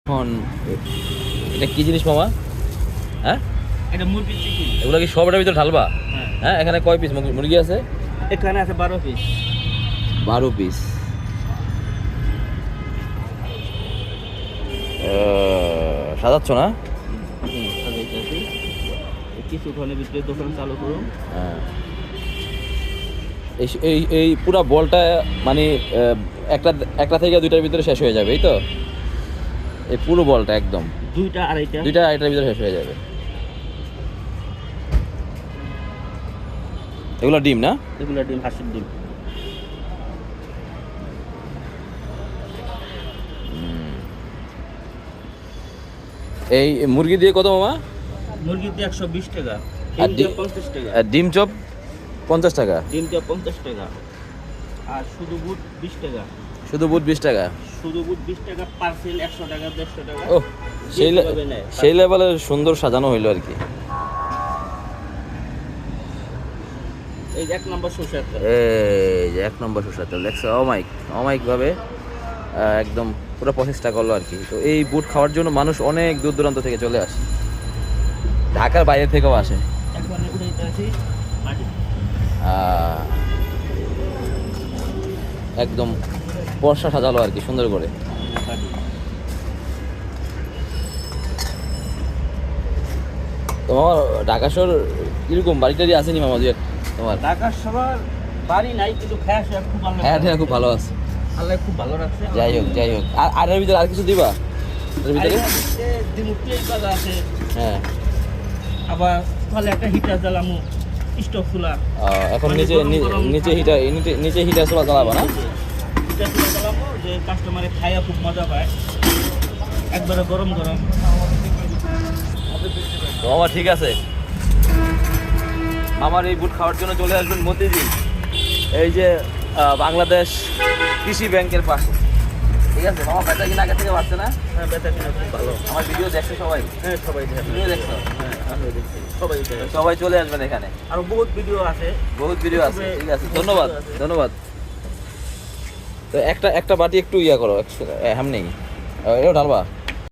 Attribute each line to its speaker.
Speaker 1: এখন এটা কি জিনিস মামা? হ্যাঁ,
Speaker 2: এটা মুরগি চিকেন।
Speaker 1: এগুলো কি সবটার ভিতরে ঢালবা?
Speaker 2: হ্যাঁ,
Speaker 1: হ্যাঁ, এখানে কয় পিস মুরগি আছে?
Speaker 2: এখানে আছে 12 পিস।
Speaker 1: 12 পিস। সাজাচ্ছ না?
Speaker 2: সাজাইতেছি। কিছুক্ষণের ভিতরে দোকান চালু করুন।
Speaker 1: হ্যাঁ, এই এই এই পুরো বলটা মানে একটা থেকে দুইটার ভিতরে শেষ হয়ে যাবে, এই তো? এই পুরো বলটা একদম
Speaker 2: দুইটা আড়াইটার
Speaker 1: ভিতরে শেষ হয়ে যাবে। এগুলো ডিম না?
Speaker 2: এগুলো ডিম, হাঁসের ডিম।
Speaker 1: এই মুরগি দিয়ে কত মামা?
Speaker 2: মুরগি দিয়ে 120 টাকা,
Speaker 1: আর
Speaker 2: ডিম দিয়ে 50 টাকা।
Speaker 1: আর ডিম চপ 50 টাকা,
Speaker 2: ডিম দিয়ে 50 টাকা। আর শুধু বুট 20 টাকা।
Speaker 1: শুধু বুট 20 টাকা।
Speaker 2: শুধু বুট 20 টাকা, পার্সেল 100 টাকা, 150 টাকা।
Speaker 1: ও, সেই
Speaker 2: যেভাবে নেয়।
Speaker 1: সেই লেভেলের সুন্দর সাজানো হইলো আর কি।
Speaker 2: এই যে 1 নম্বর সরষের তেল।
Speaker 1: এই যে 1 নম্বর সরষের তেল দেখছো? অমাইক ভাবে একদম পুরো প্রসেসটা করলো আর কি। তো এই বুট খাওয়ার জন্য মানুষ অনেক দূর দূরান্ত থেকে চলে আসে, ঢাকার বাইরে থেকেও আসে।
Speaker 2: এখন উঠাইতে আছি মাটি।
Speaker 1: একদম বর্ষা সাজালো আর কি সুন্দর করে।
Speaker 2: মাটি।
Speaker 1: তোমার ঢাকা শহর কিরকম বাড়ি টাড়ি আছে নি মামা? তোমার
Speaker 2: ঢাকার সবার বাড়ি নাই, কিন্তু খেয়া শেয়া খুব ভালো।
Speaker 1: হ্যাঁ হ্যাঁ, খুব ভালো আছে।
Speaker 2: আল্লাহ খুব ভালো রাখছে।
Speaker 1: যাই হোক। আর এর ভিতরে আর কিছু দিবা? এর ভিতরে
Speaker 2: দিমুটি কাজা আছে।
Speaker 1: হ্যাঁ,
Speaker 2: আবার তাহলে একটা হিটার জ্বালামু, স্টোভ চুলা।
Speaker 1: এখন
Speaker 2: মানে
Speaker 1: নিচে
Speaker 2: গরম গরম
Speaker 1: নিচে
Speaker 2: খাবে।
Speaker 1: নিচে হিটার চলা চালাবা না?
Speaker 2: হিটার চুলা জ্বালামু, যে কাস্টমারে খাইয়া খুব মজা পায়, একবারে গরম গরম।
Speaker 1: তো মামা ঠিক আছে, আমার এই বুট খাওয়ার জন্য চলে আসবেন মতিঝিল, এই যে বাংলাদেশ কৃষি ব্যাংকের পাশে। ঠিক আছে মামা, বেচা কিনা আগে থেকে বাড়ছে না?
Speaker 2: হ্যাঁ, বেচা কিনা খুব ভালো।
Speaker 1: আমার ভিডিও দেখছে সবাই?
Speaker 2: হ্যাঁ, সবাই দেখে।
Speaker 1: ভিডিও দেখছো?
Speaker 2: হ্যাঁ, আমিও দেখছি। সবাই দেখে।
Speaker 1: সবাই চলে আসবেন এখানে,
Speaker 2: আরো বহুত ভিডিও আছে।
Speaker 1: বহুত ভিডিও আছে। ঠিক আছে,
Speaker 2: বহুত
Speaker 1: ধন্যবাদ
Speaker 2: video আছে।
Speaker 1: ধন্যবাদ। তো একটা বাটি একটু ইয়া করো, হ্যাঁ নেই, এটাও ঢালবা।